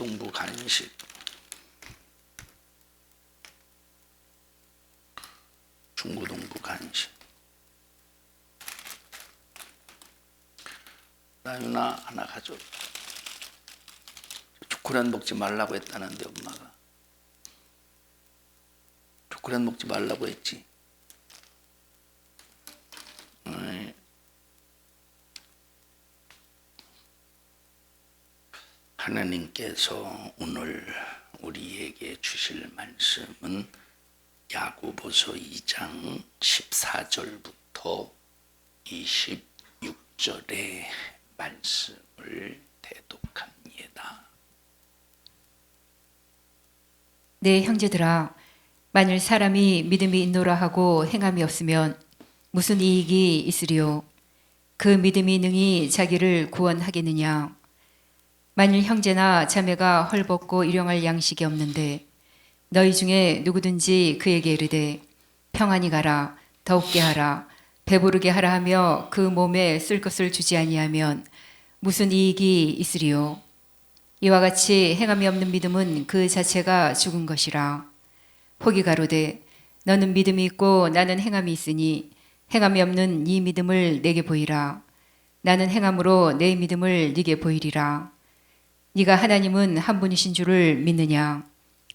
중고동부 간식. 중고동부 간식. 나윤아 하나 가져. 초콜릿 먹지 말라고 했다는데 엄마가. 초콜릿 먹지 말라고 했지. 하나님께서 오늘 우리에게 주실 말씀은 야고보서 2장 14절부터 26절의 말씀을 대독합니다. 네, 형제들아, 만일 사람이 믿음이 있노라 하고 행함이 없으면 무슨 이익이 있으리요? 그 믿음이 능히 자기를 구원하겠느냐? 만일 형제나 자매가 헐벗고 일용할 양식이 없는데 너희 중에 누구든지 그에게 이르되 평안히 가라, 더욱게 하라, 배부르게 하라 하며 그 몸에 쓸 것을 주지 아니하면 무슨 이익이 있으리요? 이와 같이 행함이 없는 믿음은 그 자체가 죽은 것이라. 혹이 가로되 너는 믿음이 있고 나는 행함이 있으니 행함이 없는 이 믿음을 내게 보이라. 나는 행함으로 내 믿음을 네게 보이리라. 네가 하나님은 한 분이신 줄을 믿느냐?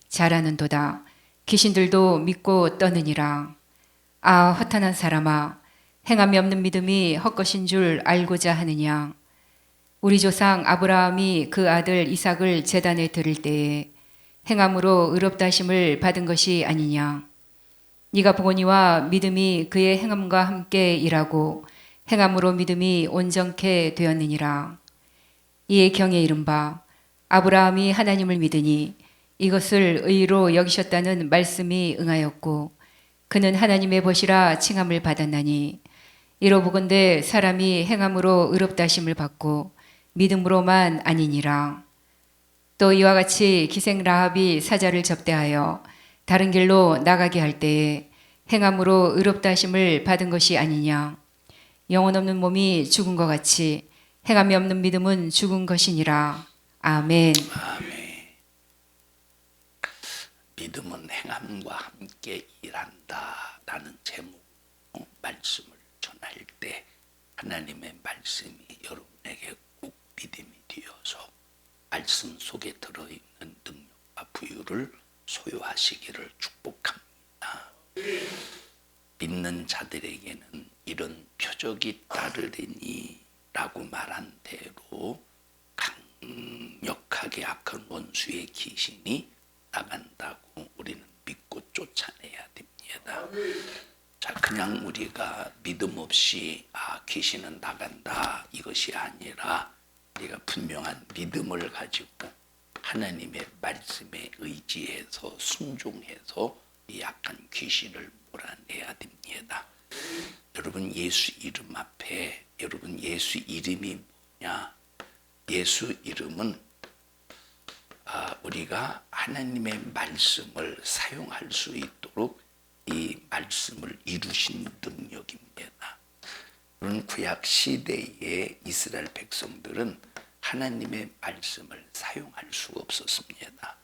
잘 아는도다. 귀신들도 믿고 떠느니라. 아, 허탄한 사람아, 행함이 없는 믿음이 헛것인 줄 알고자 하느냐? 우리 조상 아브라함이 그 아들 이삭을 제단에 드릴 때에 행함으로 의롭다 하심을 받은 것이 아니냐? 네가 보거니와 믿음이 그의 행함과 함께 일하고 행함으로 믿음이 온전케 되었느니라. 이에 경에 이른바 아브라함이 하나님을 믿으니 이것을 의로 여기셨다는 말씀이 응하였고 그는 하나님의 벗이라 칭함을 받았나니 이로보건대 사람이 행함으로 의롭다 하심을 받고 믿음으로만 아니니라. 또 이와 같이 기생 라합이 사자를 접대하여 다른 길로 나가게 할 때에 행함으로 의롭다 하심을 받은 것이 아니냐. 영혼 없는 몸이 죽은 것 같이 행함이 없는 믿음은 죽은 것이니라. 아멘. 아멘. 믿음은 행함과 함께 일한다 라는 제목 말씀을 전할 때 하나님의 말씀이 여러분에게 꼭 믿음이 되어서 말씀 속에 들어있는 능력과 부유를 소유하시기를 축복합니다. 믿는 자들에게는 이런 표적이 따르리니 라고 말한 대로 강력하게 악한 원수의 귀신이 나간다고 우리는 믿고 쫓아내야 됩니다. 자, 그냥 우리가 믿음 없이 귀신은 나간다 이것이 아니라 우리가 분명한 믿음을 가지고 하나님의 말씀에 의지해서 순종해서 이 약한 귀신을 몰아내야 됩니다. 여러분 예수 이름 앞에 여러분 예수 이름이 뭐냐? 예수 이름은 우리가 하나님의 말씀을 사용할 수 있도록 이 말씀을 이루신 능력입니다. 그런 구약 시대의 이스라엘 백성들은 하나님의 말씀을 사용할 수 없었습니다.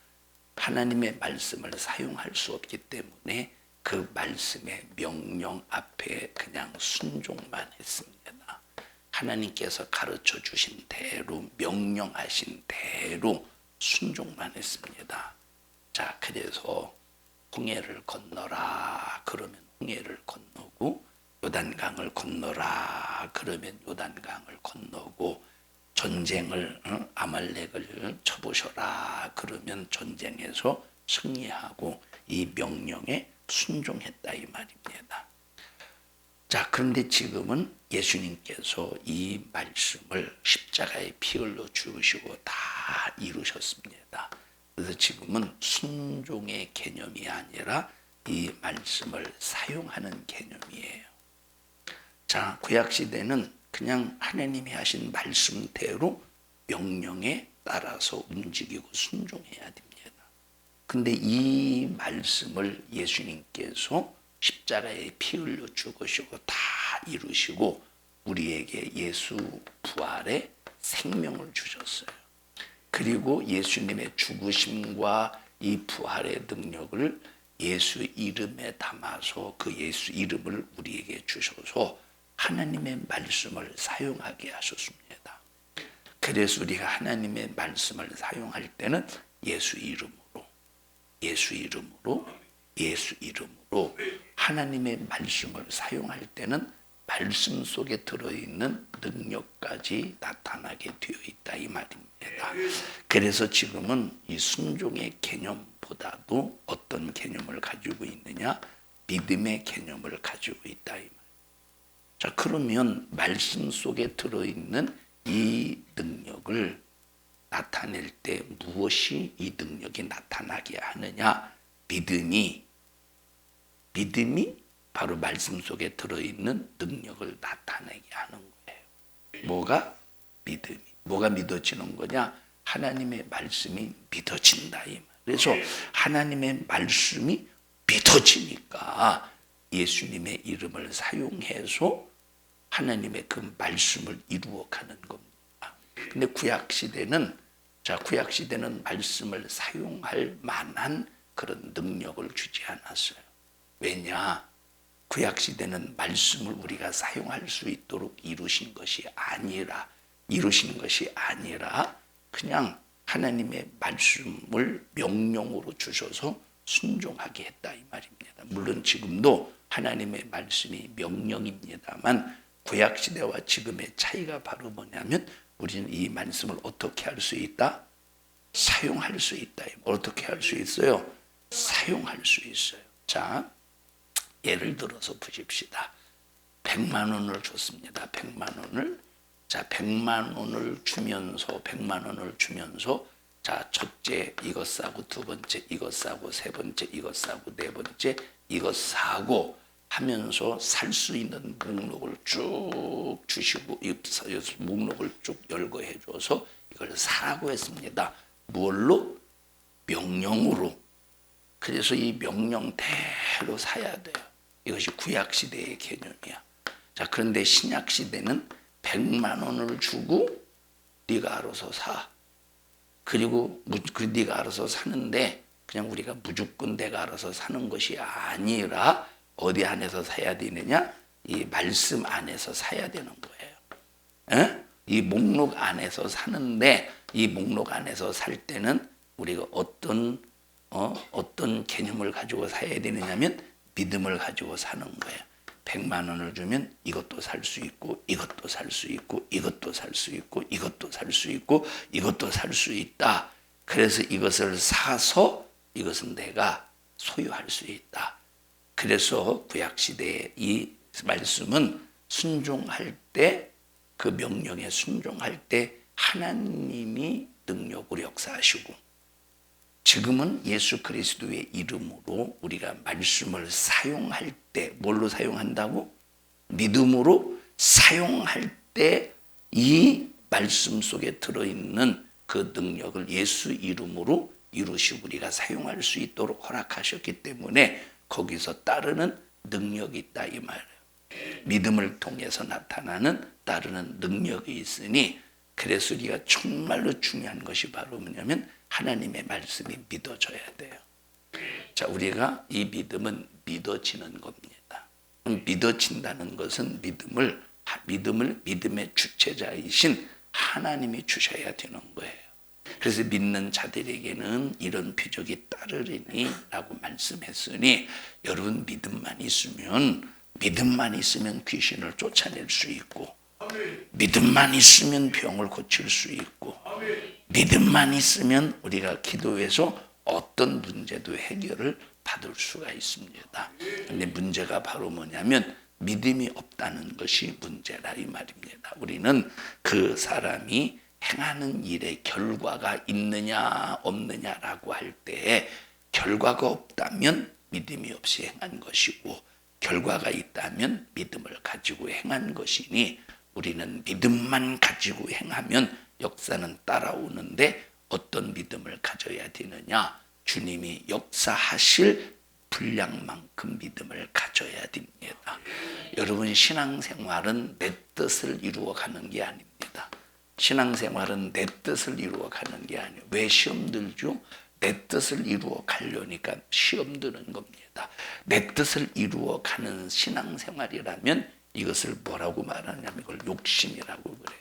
하나님의 말씀을 사용할 수 없기 때문에 그 말씀의 명령 앞에 그냥 순종만 했습니다. 하나님께서 가르쳐 주신 대로 명령하신 대로 순종만 했습니다. 자, 그래서 홍해를 건너라 그러면 홍해를 건너고 요단강을 건너라 그러면 요단강을 건너고 전쟁을 아말렉을 쳐보셔라 그러면 전쟁에서 승리하고 이 명령에 순종했다 이 말입니다. 자, 그런데 지금은 예수님께서 이 말씀을 십자가에 피 흘려 죽으시고 다 이루셨습니다. 그래서 지금은 순종의 개념이 아니라 이 말씀을 사용하는 개념이에요. 자, 구약시대는 그냥 하나님이 하신 말씀대로 명령에 따라서 움직이고 순종해야 됩니다. 근데 이 말씀을 예수님께서 십자가에 피 흘려 죽으시고 다 이루시고 우리에게 예수 부활의 생명을 주셨어요. 그리고 예수님의 죽으심과 이 부활의 능력을 예수 이름에 담아서 그 예수 이름을 우리에게 주셔서 하나님의 말씀을 사용하게 하셨습니다. 그래서 우리가 하나님의 말씀을 사용할 때는 예수 이름으로 하나님의 말씀을 사용할 때는 말씀 속에 들어있는 능력까지 나타나게 되어 있다 이 말입니다. 그래서 지금은 이 순종의 개념보다도 어떤 개념을 가지고 있느냐? 믿음의 개념을 가지고 있다 이 말. 자, 그러면 말씀 속에 들어있는 이 능력을 나타낼 때 무엇이 이 능력이 나타나게 하느냐? 믿음이 바로 말씀 속에 들어있는 능력을 나타내게 하는 거예요. 뭐가? 믿음이. 뭐가 믿어지는 거냐? 하나님의 말씀이 믿어진다 이 말. 그래서 하나님의 말씀이 믿어지니까 예수님의 이름을 사용해서 하나님의 그 말씀을 이루어가는 겁니다. 근데 구약 시대는 말씀을 사용할 만한 그런 능력을 주지 않았어요. 왜냐? 구약 시대는 말씀을 우리가 사용할 수 있도록 이루신 것이 아니라 그냥 하나님의 말씀을 명령으로 주셔서 순종하게 했다 이 말입니다. 물론 지금도 하나님의 말씀이 명령입니다만 구약 시대와 지금의 차이가 바로 뭐냐면 우리는 이 말씀을 어떻게 할 수 있다? 사용할 수 있다. 어떻게 할 수 있어요? 사용할 수 있어요. 자, 예를 들어서 보십시다. 100만 원을 줬습니다. 100만 원을. 자, 100만 원을 주면서 자, 첫째 이것 사고, 두 번째 이것 사고, 세 번째 이것 사고, 네 번째 이것 사고 하면서 살 수 있는 목록을 쭉 주시고 목록을 쭉 열거 해줘서 이걸 사라고 했습니다. 뭘로? 명령으로. 그래서 이 명령대로 사야 돼요. 이것이 구약 시대의 개념이야. 자, 그런데 신약 시대는 100만 원을 주고 네가 알아서 사. 그리고 네가 알아서 사는데 그냥 우리가 무조건 내가 알아서 사는 것이 아니라 어디 안에서 사야 되느냐? 이 말씀 안에서 사야 되는 거예요. 에? 이 목록 안에서 사는데 이 목록 안에서 살 때는 우리가 어떤 개념을 가지고 사야 되느냐면 믿음을 가지고 사는 거예요. 100만 원을 주면 이것도 살 수 있고 이것도 살 수 있고 이것도 살 수 있고 이것도 살 수 있고 이것도 살 수 있다. 그래서 이것을 사서 이것은 내가 소유할 수 있다. 그래서 구약시대의 이 말씀은 순종할 때 그 명령에 순종할 때 하나님이 능력으로 역사하시고 지금은 예수 그리스도의 이름으로 우리가 말씀을 사용할 때 뭘로 사용한다고? 믿음으로 사용할 때 이 말씀 속에 들어있는 그 능력을 예수 이름으로 이루시고 우리가 사용할 수 있도록 허락하셨기 때문에 거기서 따르는 능력이 있다 이 말이에요. 믿음을 통해서 나타나는 따르는 능력이 있으니 그래서 우리가 정말로 중요한 것이 바로 뭐냐면 하나님의 말씀이 믿어져야 돼요. 자, 우리가 이 믿음은 믿어지는 겁니다. 믿어진다는 것은 믿음의 주체자이신 하나님이 주셔야 되는 거예요. 그래서 믿는 자들에게는 이런 표적이 따르리니 라고 말씀했으니 여러분 믿음만 있으면 귀신을 쫓아낼 수 있고 믿음만 있으면 병을 고칠 수 있고 믿음만 있으면 우리가 기도해서 어떤 문제도 해결을 받을 수가 있습니다. 근데 문제가 바로 뭐냐면 믿음이 없다는 것이 문제라 이 말입니다. 우리는 그 사람이 행하는 일에 결과가 있느냐 없느냐라고 할 때 결과가 없다면 믿음이 없이 행한 것이고 결과가 있다면 믿음을 가지고 행한 것이니 우리는 믿음만 가지고 행하면 역사는 따라오는데 어떤 믿음을 가져야 되느냐? 주님이 역사하실 분량만큼 믿음을 가져야 됩니다. 여러분 신앙생활은 내 뜻을 이루어가는 게 아닙니다. 신앙생활은 내 뜻을 이루어 가는 게 아니에요. 왜 시험 들죠? 내 뜻을 이루어 가려니까 시험 드는 겁니다. 내 뜻을 이루어 가는 신앙생활이라면 이것을 뭐라고 말하냐면 이걸 욕심이라고 그래요.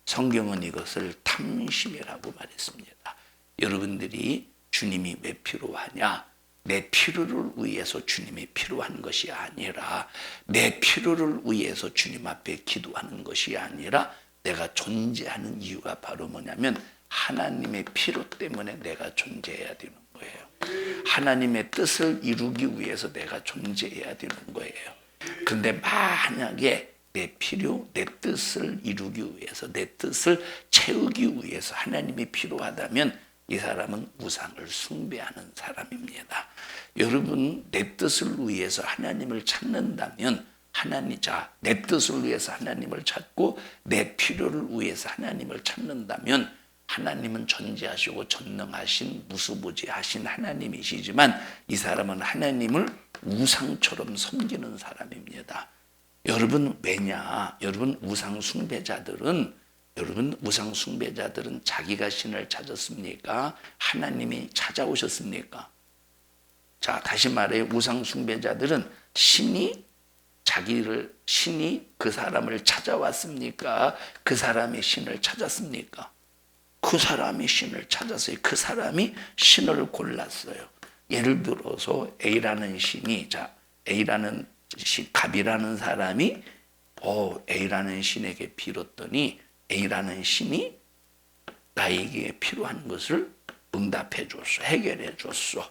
성경은 이것을 탐심이라고 말했습니다. 여러분들이 주님이 왜 필요하냐? 내 필요를 위해서 주님이 필요한 것이 아니라 내 필요를 위해서 주님 앞에 기도하는 것이 아니라 내가 존재하는 이유가 바로 뭐냐면 하나님의 필요 때문에 내가 존재해야 되는 거예요. 하나님의 뜻을 이루기 위해서 내가 존재해야 되는 거예요. 그런데 만약에 내 필요, 내 뜻을 이루기 위해서, 내 뜻을 채우기 위해서 하나님이 필요하다면 이 사람은 우상을 숭배하는 사람입니다. 여러분, 내 뜻을 위해서 하나님을 찾는다면 내 뜻을 위해서 하나님을 찾고 내 필요를 위해서 하나님을 찾는다면 하나님은 전지하시고 전능하신 무수부지하신 하나님이시지만 이 사람은 하나님을 우상처럼 섬기는 사람입니다. 여러분, 왜냐? 여러분, 우상 숭배자들은 자기가 신을 찾았습니까? 하나님이 찾아오셨습니까? 자, 다시 말해요. 우상 숭배자들은 신이 그 사람을 찾아왔습니까? 그 사람이 신을 찾았습니까? 그 사람이 신을 찾았어요. 그 사람이 신을 골랐어요. 예를 들어서 A라는 신이, 갑이라는 사람이 A라는 신에게 빌었더니 A라는 신이 나에게 필요한 것을 응답해 줬어. 해결해 줬어.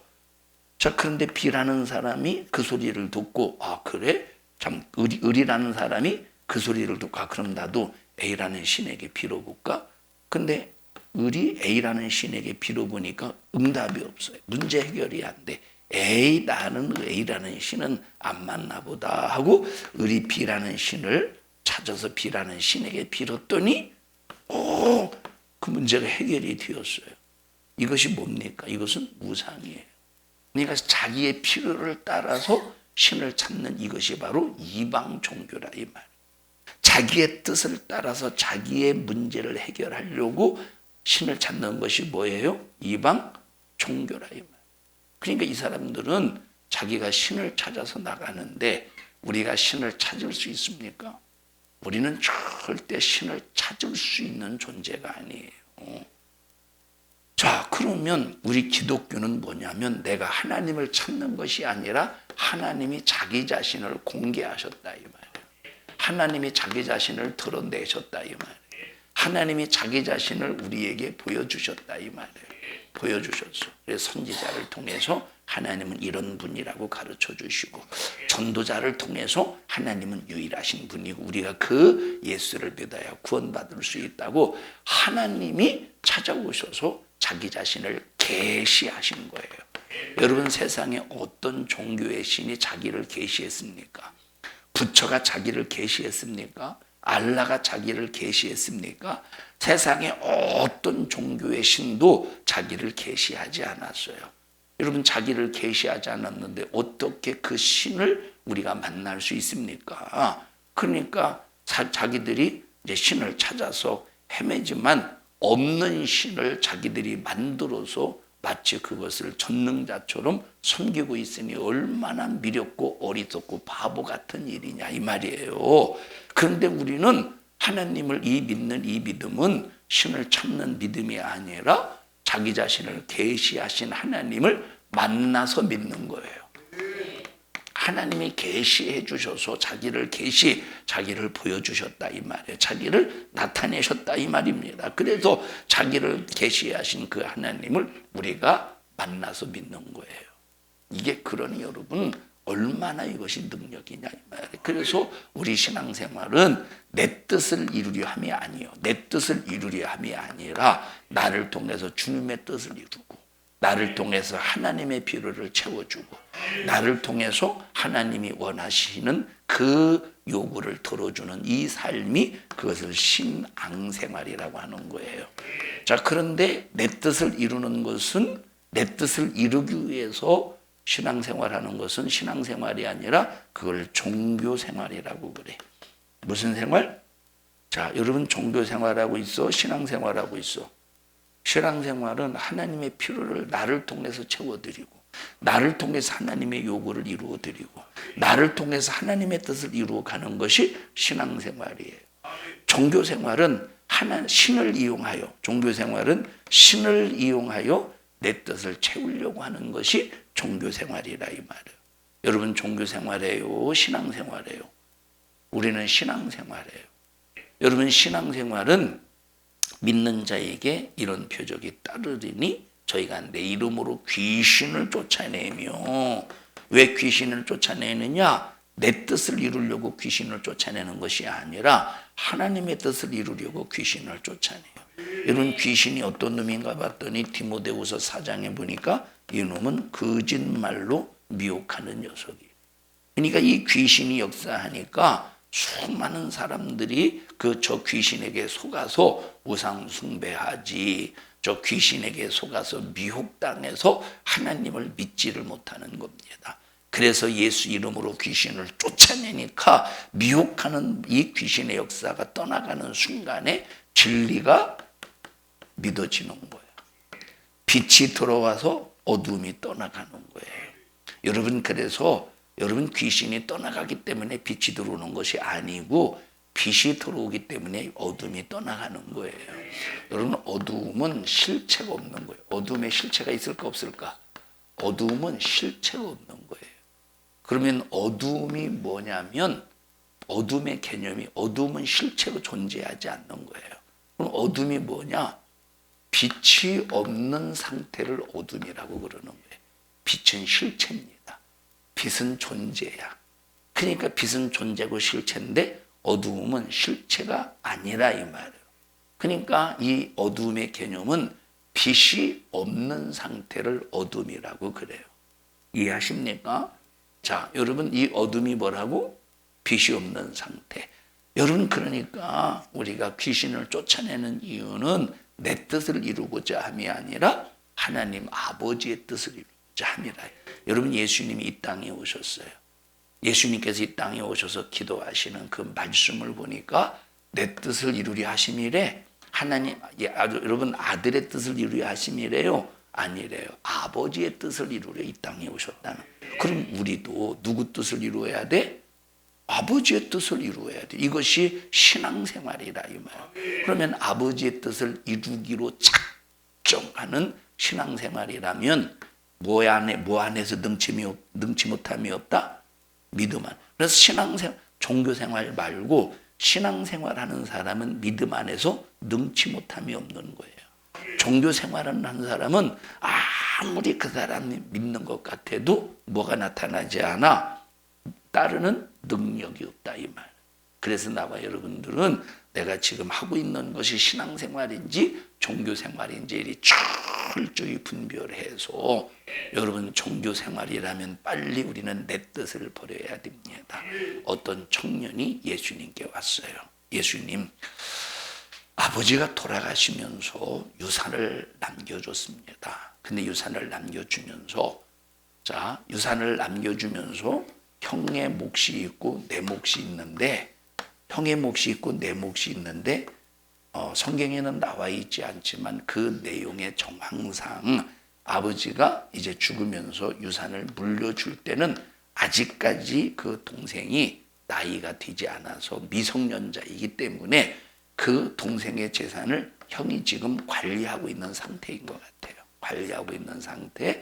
자, 그런데 B라는 사람이 그 소리를 듣고 그래? 참 을이라는 사람이 그 소리를 듣고 그럼 나도 A라는 신에게 빌어볼까? 근데 을이 A라는 신에게 빌어보니까 응답이 없어요. 문제 해결이 안 돼. 나는 A라는 신은 안 맞나 보다 하고 을이 B라는 신을 찾아서 B라는 신에게 빌었더니 그 문제가 해결이 되었어요. 이것이 뭡니까? 이것은 우상이에요. 그러니까 자기의 필요를 따라서 신을 찾는 이것이 바로 이방 종교라 이 말. 자기의 뜻을 따라서 자기의 문제를 해결하려고 신을 찾는 것이 뭐예요? 이방 종교라 이 말. 그러니까 이 사람들은 자기가 신을 찾아서 나가는데 우리가 신을 찾을 수 있습니까? 우리는 절대 신을 찾을 수 있는 존재가 아니에요. 자, 그러면 우리 기독교는 뭐냐면 내가 하나님을 찾는 것이 아니라 하나님이 자기 자신을 공개하셨다 이 말이에요. 하나님이 자기 자신을 드러내셨다 이 말이에요. 하나님이 자기 자신을 우리에게 보여주셨다 이 말이에요. 보여주셨어. 그래서 선지자를 통해서 하나님은 이런 분이라고 가르쳐 주시고 전도자를 통해서 하나님은 유일하신 분이고 우리가 그 예수를 믿어야 구원받을 수 있다고 하나님이 찾아오셔서 자기 자신을 계시하신 거예요. 여러분, 세상에 어떤 종교의 신이 자기를 계시했습니까? 부처가 자기를 계시했습니까? 알라가 자기를 계시했습니까? 세상에 어떤 종교의 신도 자기를 계시하지 않았어요. 여러분, 자기를 계시하지 않았는데 어떻게 그 신을 우리가 만날 수 있습니까? 그러니까 자기들이 이제 신을 찾아서 헤매지만 없는 신을 자기들이 만들어서 마치 그것을 전능자처럼 섬기고 있으니 얼마나 미렵고 어리석고 바보 같은 일이냐 이 말이에요. 그런데 우리는 하나님을 믿는 이 믿음은 신을 찾는 믿음이 아니라 자기 자신을 계시하신 하나님을 만나서 믿는 거예요. 하나님이 계시해 주셔서 자기를 보여주셨다 이 말이에요. 자기를 나타내셨다 이 말입니다. 그래서 자기를 계시하신 그 하나님을 우리가 만나서 믿는 거예요. 이게 그러니 여러분 얼마나 이것이 능력이냐 이 말이에요. 그래서 우리 신앙생활은 내 뜻을 이루려 함이 아니요. 내 뜻을 이루려 함이 아니라 나를 통해서 주님의 뜻을 이루고 나를 통해서 하나님의 필요를 채워주고 나를 통해서 하나님이 원하시는 그 요구를 들어주는 이 삶이 그것을 신앙생활이라고 하는 거예요. 자, 그런데 내 뜻을 이루는 것은 내 뜻을 이루기 위해서 신앙생활하는 것은 신앙생활이 아니라 그걸 종교생활이라고 그래. 무슨 생활? 자, 여러분 종교생활하고 있어? 신앙생활하고 있어? 신앙생활은 하나님의 필요를 나를 통해서 채워드리고, 나를 통해서 하나님의 요구를 이루어드리고, 나를 통해서 하나님의 뜻을 이루어가는 것이 신앙생활이에요. 종교생활은 신을 이용하여, 종교생활은 신을 이용하여 내 뜻을 채우려고 하는 것이 종교생활이라 이 말이에요. 여러분 종교생활이에요? 신앙생활이에요? 우리는 신앙생활이에요. 여러분 신앙생활은 믿는 자에게 이런 표적이 따르리니 저희가 내 이름으로 귀신을 쫓아내며, 왜 귀신을 쫓아내느냐? 내 뜻을 이루려고 귀신을 쫓아내는 것이 아니라 하나님의 뜻을 이루려고 귀신을 쫓아내요. 여러분 귀신이 어떤 놈인가 봤더니 디모데후서 4장에 보니까 이 놈은 거짓말로 미혹하는 녀석이에요. 그러니까 이 귀신이 역사하니까 수많은 사람들이 저 귀신에게 속아서 우상 숭배하지, 저 귀신에게 속아서 미혹당해서 하나님을 믿지를 못하는 겁니다. 그래서 예수 이름으로 귀신을 쫓아내니까 미혹하는 이 귀신의 역사가 떠나가는 순간에 진리가 믿어지는 거예요. 빛이 들어와서 어둠이 떠나가는 거예요. 여러분 그래서 여러분 귀신이 떠나가기 때문에 빛이 들어오는 것이 아니고 빛이 들어오기 때문에 어둠이 떠나가는 거예요. 여러분 어둠은 실체가 없는 거예요. 어둠에 실체가 있을까 없을까? 어둠은 실체가 없는 거예요. 그러면 어둠이 뭐냐면 어둠의 개념이, 어둠은 실체로 존재하지 않는 거예요. 그럼 어둠이 뭐냐? 빛이 없는 상태를 어둠이라고 그러는 거예요. 빛은 실체입니다. 빛은 존재야. 그러니까 빛은 존재고 실체인데 어두움은 실체가 아니라 이 말이에요. 그러니까 이 어두움의 개념은 빛이 없는 상태를 어둠이라고 그래요. 이해하십니까? 자, 여러분 이 어둠이 뭐라고? 빛이 없는 상태. 여러분 그러니까 우리가 귀신을 쫓아내는 이유는 내 뜻을 이루고자 함이 아니라 하나님 아버지의 뜻을 이루고자 함이라. 여러분 예수님이 이 땅에 오셨어요. 예수님께서 이 땅에 오셔서 기도하시는 그 말씀을 보니까 내 뜻을 이루려 하심이래. 하나님, 여러분 아들의 뜻을 이루려 하심이래요? 아니래요. 아버지의 뜻을 이루려 이 땅에 오셨다는. 그럼 우리도 누구 뜻을 이루어야 돼? 아버지의 뜻을 이루어야 돼. 이것이 신앙생활이라 이 말. 그러면 아버지의 뜻을 이루기로 작정하는 신앙생활이라면 뭐 안에서 능치 못함이 없다? 믿음 안. 그래서 신앙생활, 종교생활 말고 신앙생활하는 사람은 믿음 안에서 능치 못함이 없는 거예요. 종교생활하는 사람은 아무리 그 사람이 믿는 것 같아도 뭐가 나타나지 않아? 따르는 능력이 없다 이 말. 그래서 나와 여러분들은 내가 지금 하고 있는 것이 신앙생활인지 종교생활인지 이리 철저히 분별해서 여러분 종교생활이라면 빨리 우리는 내 뜻을 버려야 됩니다. 어떤 청년이 예수님께 왔어요. 예수님, 아버지가 돌아가시면서 유산을 남겨줬습니다. 근데 유산을 남겨주면서 형의 몫이 있고 내 몫이 있는데 형의 몫이 있고 내 몫이 있는데 성경에는 나와 있지 않지만 그 내용의 정황상 아버지가 이제 죽으면서 유산을 물려줄 때는 아직까지 그 동생이 나이가 되지 않아서 미성년자이기 때문에 그 동생의 재산을 형이 지금 관리하고 있는 상태인 것 같아요. 관리하고 있는 상태.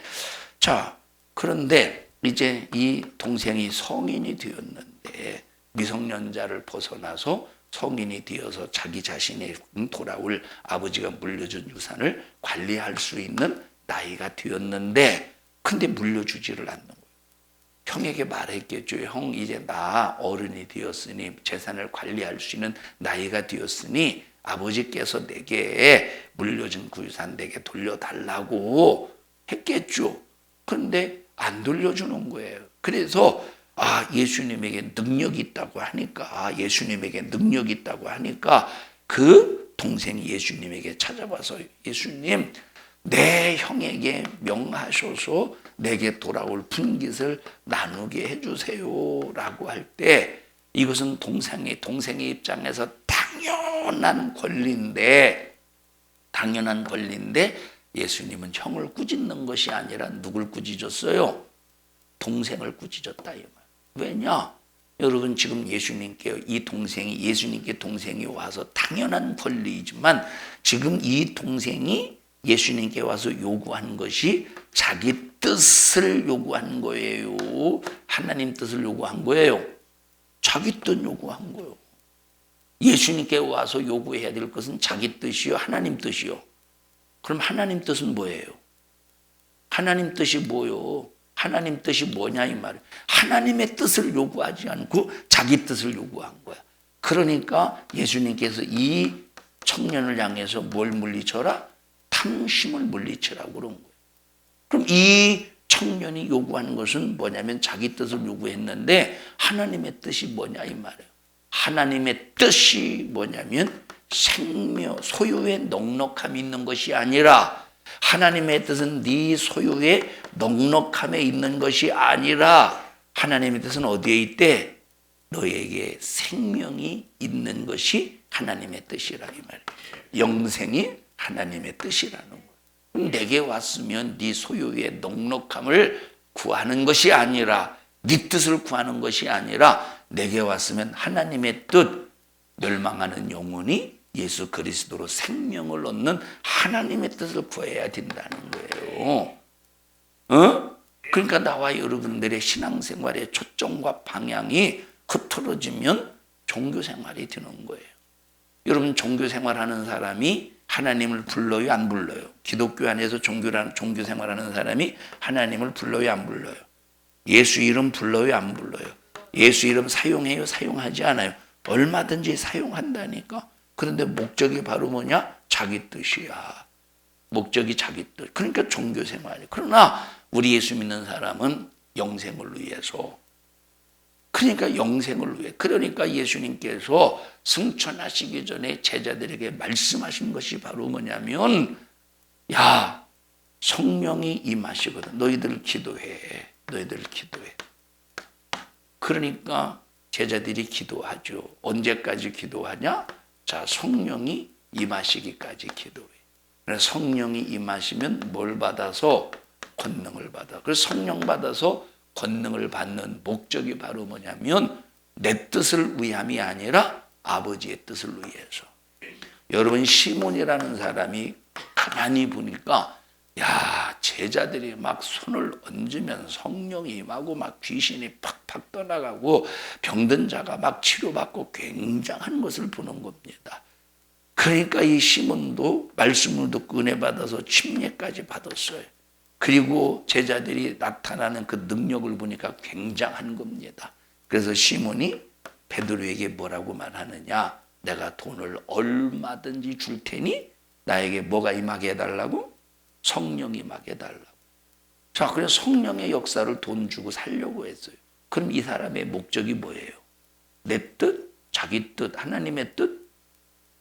자, 그런데 이제 이 동생이 성인이 되었는데 미성년자를 벗어나서 성인이 되어서 자기 자신이 돌아올 아버지가 물려준 유산을 관리할 수 있는 나이가 되었는데 근데 물려주지를 않는 거예요. 형에게 말했겠죠. 형 이제 나 어른이 되었으니 재산을 관리할 수 있는 나이가 되었으니 아버지께서 내게 물려준 그 유산 내게 돌려달라고 했겠죠. 그런데 안 돌려주는 거예요. 그래서 예수님에게 능력이 있다고 하니까 그 동생이 예수님에게 찾아와서 예수님 내 형에게 명하셔서 내게 돌아올 분깃을 나누게 해주세요 라고 할 때 이것은 동생의 입장에서 당연히 당연한 권리인데 예수님은 형을 꾸짖는 것이 아니라 누굴 꾸짖었어요? 동생을 꾸짖었다 이 말. 왜냐? 여러분 지금 예수님께 동생이 와서 당연한 권리이지만 지금 이 동생이 예수님께 와서 요구한 것이 자기 뜻을 요구한 거예요? 하나님 뜻을 요구한 거예요? 자기 뜻 요구한 거예요. 예수님께 와서 요구해야 될 것은 자기 뜻이요? 하나님 뜻이요? 그럼 하나님 뜻은 뭐예요? 하나님 뜻이 뭐요? 하나님 뜻이 뭐냐 이 말이에요. 하나님의 뜻을 요구하지 않고 자기 뜻을 요구한 거야. 그러니까 예수님께서 이 청년을 향해서 뭘 물리쳐라? 탐심을 물리치라고 그런 거예요. 그럼 이 청년이 요구하는 것은 뭐냐면 자기 뜻을 요구했는데 하나님의 뜻이 뭐냐 이 말이에요. 하나님의 뜻이 뭐냐면 생명, 소유에 넉넉함이 있는 것이 아니라 하나님의 뜻은 네 소유의 넉넉함에 있는 것이 아니라 하나님의 뜻은 어디에 있대? 너에게 생명이 있는 것이 하나님의 뜻이라 이 말이에요. 영생이 하나님의 뜻이라는 거예요. 내게 왔으면 네 소유의 넉넉함을 구하는 것이 아니라 네 뜻을 구하는 것이 아니라 내게 왔으면 하나님의 뜻, 멸망하는 영혼이 예수 그리스도로 생명을 얻는 하나님의 뜻을 구해야 된다는 거예요. 그러니까 나와 여러분들의 신앙생활의 초점과 방향이 흐트러지면 종교생활이 되는 거예요. 여러분 종교생활하는 사람이 하나님을 불러요 안 불러요? 기독교 안에서 종교생활하는 사람이 하나님을 불러요 안 불러요? 예수 이름 불러요 안 불러요? 예수 이름 사용해요 사용하지 않아요? 얼마든지 사용한다니까. 그런데 목적이 바로 뭐냐? 자기 뜻이야. 목적이 자기 뜻. 그러니까 종교생활이에요. 그러나 우리 예수 믿는 사람은 영생을 위해서. 그러니까 영생을 위해. 그러니까 예수님께서 승천하시기 전에 제자들에게 말씀하신 것이 바로 뭐냐면 야 성령이 임하시거든. 너희들 기도해. 그러니까 제자들이 기도하죠. 언제까지 기도하냐? 자, 성령이 임하시기까지 기도해. 그래서 성령이 임하시면 뭘 받아서? 권능을 받아. 그래서 성령 받아서 권능을 받는 목적이 바로 뭐냐면 내 뜻을 위함이 아니라 아버지의 뜻을 위해서. 여러분 시몬이라는 사람이 가만히 보니까 야 제자들이 막 손을 얹으면 성령이 임하고 막 귀신이 팍팍 떠나가고 병든 자가 막 치료받고 굉장한 것을 보는 겁니다. 그러니까 이 시몬도 말씀을 듣고 은혜 받아서 침례까지 받았어요. 그리고 제자들이 나타나는 그 능력을 보니까 굉장한 겁니다. 그래서 시몬이 베드로에게 뭐라고 말하느냐? 내가 돈을 얼마든지 줄 테니 나에게 뭐가 임하게 해달라고? 성령이 임하게 해달라고. 자, 그래서 성령의 역사를 돈 주고 살려고 했어요. 그럼 이 사람의 목적이 뭐예요? 내 뜻, 자기 뜻, 하나님의 뜻,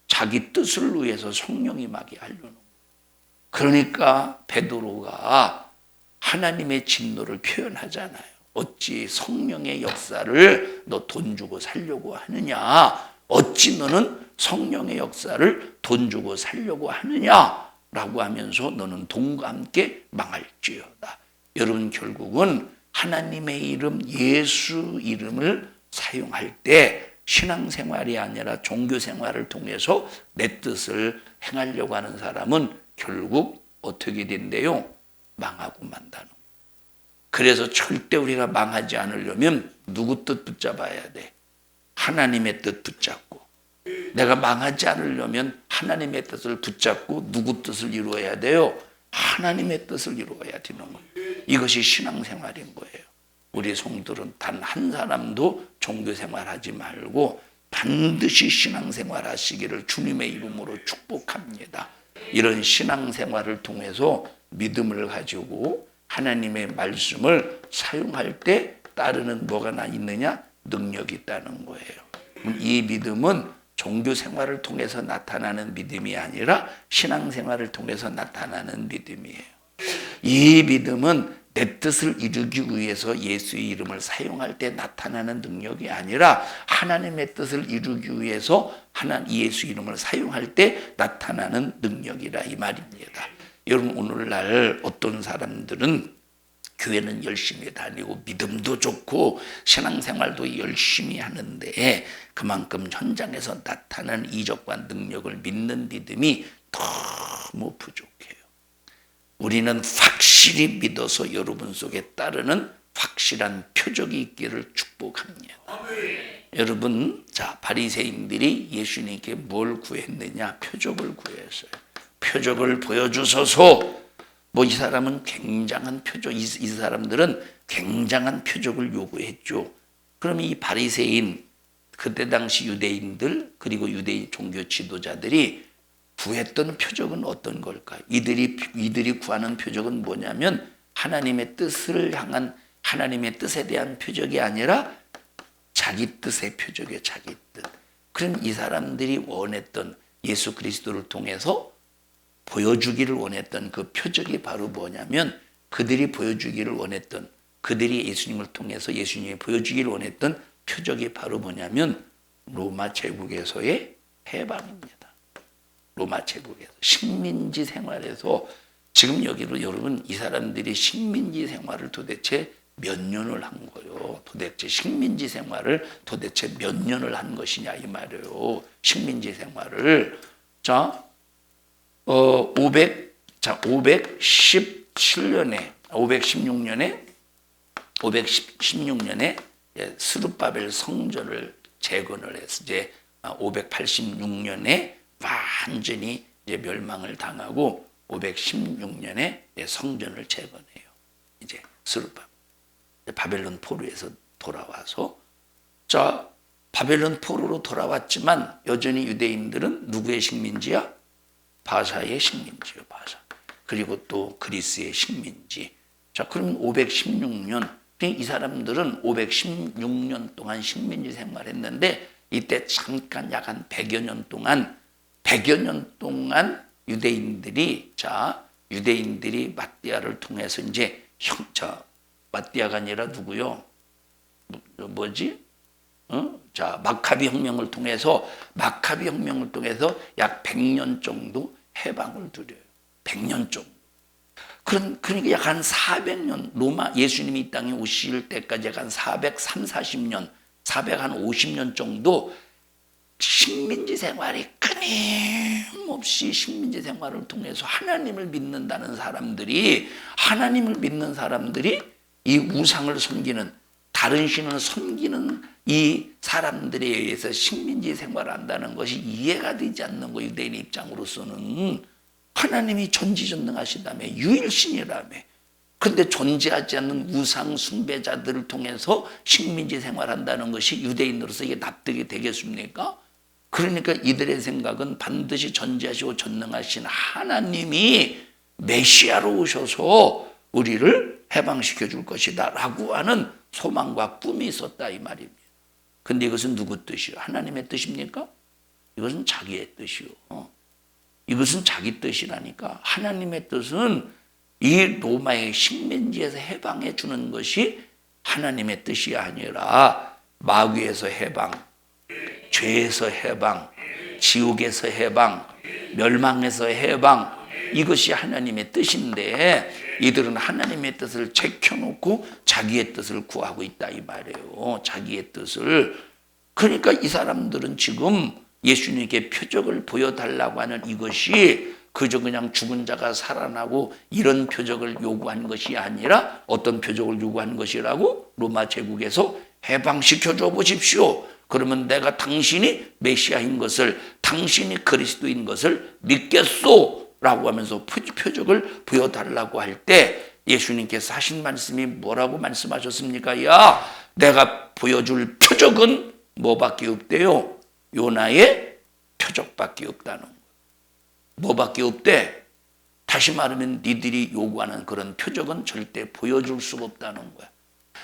자기 뜻을 위해서 성령이 임하게 하려는 거예요. 그러니까 베드로가 하나님의 진노를 표현하잖아요. 어찌 성령의 역사를 너 돈 주고 살려고 하느냐? 어찌 너는 성령의 역사를 돈 주고 살려고 하느냐? 라고 하면서 너는 돈과 함께 망할지어다. 여러분 결국은 하나님의 이름 예수 이름을 사용할 때 신앙생활이 아니라 종교생활을 통해서 내 뜻을 행하려고 하는 사람은 결국 어떻게 된대요? 망하고 만다는 거예요. 그래서 절대 우리가 망하지 않으려면 누구 뜻 붙잡아야 돼? 하나님의 뜻 붙잡고. 내가 망하지 않으려면 하나님의 뜻을 붙잡고 누구 뜻을 이루어야 돼요? 하나님의 뜻을 이루어야 되는 거예요. 이것이 신앙생활인 거예요. 우리 성도들은 단 한 사람도 종교생활하지 말고 반드시 신앙생활 하시기를 주님의 이름으로 축복합니다. 이런 신앙생활을 통해서 믿음을 가지고 하나님의 말씀을 사용할 때 따르는 뭐가 있느냐? 능력이 있다는 거예요. 이 믿음은 종교생활을 통해서 나타나는 믿음이 아니라 신앙생활을 통해서 나타나는 믿음이에요. 이 믿음은 내 뜻을 이루기 위해서 예수의 이름을 사용할 때 나타나는 능력이 아니라 하나님의 뜻을 이루기 위해서 예수 이름을 사용할 때 나타나는 능력이라 이 말입니다. 여러분, 오늘날 어떤 사람들은 교회는 열심히 다니고 믿음도 좋고 신앙생활도 열심히 하는데 그만큼 현장에서 나타나는 이적과 능력을 믿는 믿음이 너무 부족해요. 우리는 확실히 믿어서 여러분 속에 따르는 확실한 표적이 있기를 축복합니다. 여러분, 자, 바리새인들이 예수님께 뭘 구했느냐? 표적을 구했어요. 표적을 보여주소서. 이 사람은 굉장한 표적, 이 사람들은 굉장한 표적을 요구했죠. 그러면 이 바리새인, 그때 당시 유대인들 그리고 유대인 종교 지도자들이 구했던 표적은 어떤 걸까요? 이들이 구하는 표적은 뭐냐면 하나님의 뜻을 향한 하나님의 뜻에 대한 표적이 아니라 자기 뜻의 표적이에요. 자기 뜻. 그럼 이 사람들이 원했던 예수 그리스도를 통해서 보여주기를 원했던 그 표적이 바로 뭐냐면 그들이 보여주기를 원했던 그들이 예수님을 통해서 예수님이 보여주기를 원했던 표적이 바로 뭐냐면 로마 제국에서의 해방입니다. 로마 제국에서 식민지 생활에서 지금 여기로 여러분 이 사람들이 식민지 생활을 도대체 몇 년을 한 거예요. 도대체 식민지 생활을 도대체 몇 년을 한 것이냐 이 말이에요. 식민지 생활을 자 516년에 스룹바벨 성전을 재건을 해서 이제 586년에 완전히 이제 멸망을 당하고 516년에 성전을 재건해요. 이제 스룹바벨 바벨론 포로에서 돌아와서 자 바벨론 포로로 돌아왔지만 여전히 유대인들은 누구의 식민지야? 바사의 식민지요, 바사. 그리고 또 그리스의 식민지. 자, 그러면 516년, 이 사람들은 516년 동안 식민지 생활했는데 이때 잠깐 약 한 100여 년 동안 유대인들이 마띠아를 통해서 이제 마띠아가 아니라 누구요? 자, 마카비 혁명을 통해서 약 100년 정도 해방을 누려요. 100년 정도. 그러니까 약 한 400년, 로마 예수님이 이 땅에 오실 때까지 약 한 430, 450년 정도 식민지 생활이 끊임없이 식민지 생활을 통해서 하나님을 믿는 사람들이 이 우상을 섬기는 다른 신을 섬기는 이 사람들에 의해서 식민지 생활을 한다는 것이 이해가 되지 않는 거 유대인 입장으로서는 하나님이 전지전능하시다며 유일신이라며 그런데 존재하지 않는 우상 숭배자들을 통해서 식민지 생활한다는 것이 유대인으로서 이게 납득이 되겠습니까? 그러니까 이들의 생각은 반드시 전지하시고 전능하신 하나님이 메시아로 오셔서 우리를 해방시켜 줄 것이다 라고 하는 소망과 꿈이 있었다 이 말입니다. 근데 이것은 누구 뜻이요? 하나님의 뜻입니까? 이것은 자기의 뜻이요. 이것은 자기 뜻이라니까. 하나님의 뜻은 이 로마의 식민지에서 해방해 주는 것이 하나님의 뜻이 아니라 마귀에서 해방, 죄에서 해방, 지옥에서 해방, 멸망에서 해방, 이것이 하나님의 뜻인데 이들은 하나님의 뜻을 제껴놓고 자기의 뜻을 구하고 있다 이 말이에요. 자기의 뜻을. 그러니까 이 사람들은 지금 예수님께 표적을 보여달라고 하는 이것이 그저 그냥 죽은 자가 살아나고 이런 표적을 요구한 것이 아니라 어떤 표적을 요구한 것이라고? 로마 제국에서 해방시켜 줘 보십시오. 그러면 내가 당신이 메시아인 것을, 당신이 그리스도인 것을 믿겠소 라고 하면서 표적을 보여달라고 할 때 예수님께서 하신 말씀이 뭐라고 말씀하셨습니까? 야, 내가 보여줄 표적은 뭐밖에 없대요? 요나의 표적밖에 없다는 거예요. 뭐밖에 없대? 다시 말하면 니들이 요구하는 그런 표적은 절대 보여줄 수가 없다는 거야.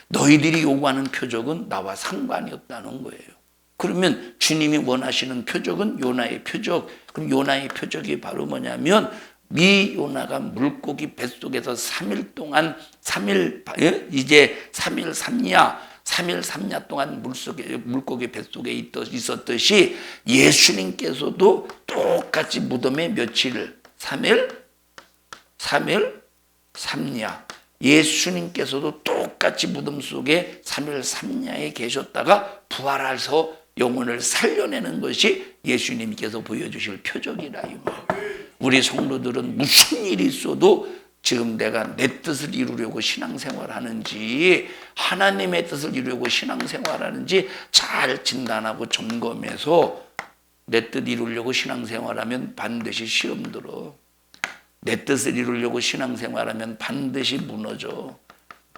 너희들이 요구하는 표적은 나와 상관이 없다는 거예요. 그러면 주님이 원하시는 표적은 요나의 표적. 그럼 요나의 표적이 바로 뭐냐면 미요나가 물고기 뱃속에서 3일 동안 3일 3야 동안 물고기 뱃속에 있었듯이 예수님께서도 똑같이 무덤에 며칠 3일 3야 예수님께서도 똑같이 무덤 속에 3일 3야에 계셨다가 부활해서 영혼을 살려내는 것이 예수님께서 보여주실 표적이라 이 말. 우리 성도들은 무슨 일이 있어도 지금 내가 내 뜻을 이루려고 신앙생활하는지 하나님의 뜻을 이루려고 신앙생활하는지 잘 진단하고 점검해서 내 뜻 이루려고 신앙생활하면 반드시 시험 들어. 내 뜻을 이루려고 신앙생활하면 반드시 무너져.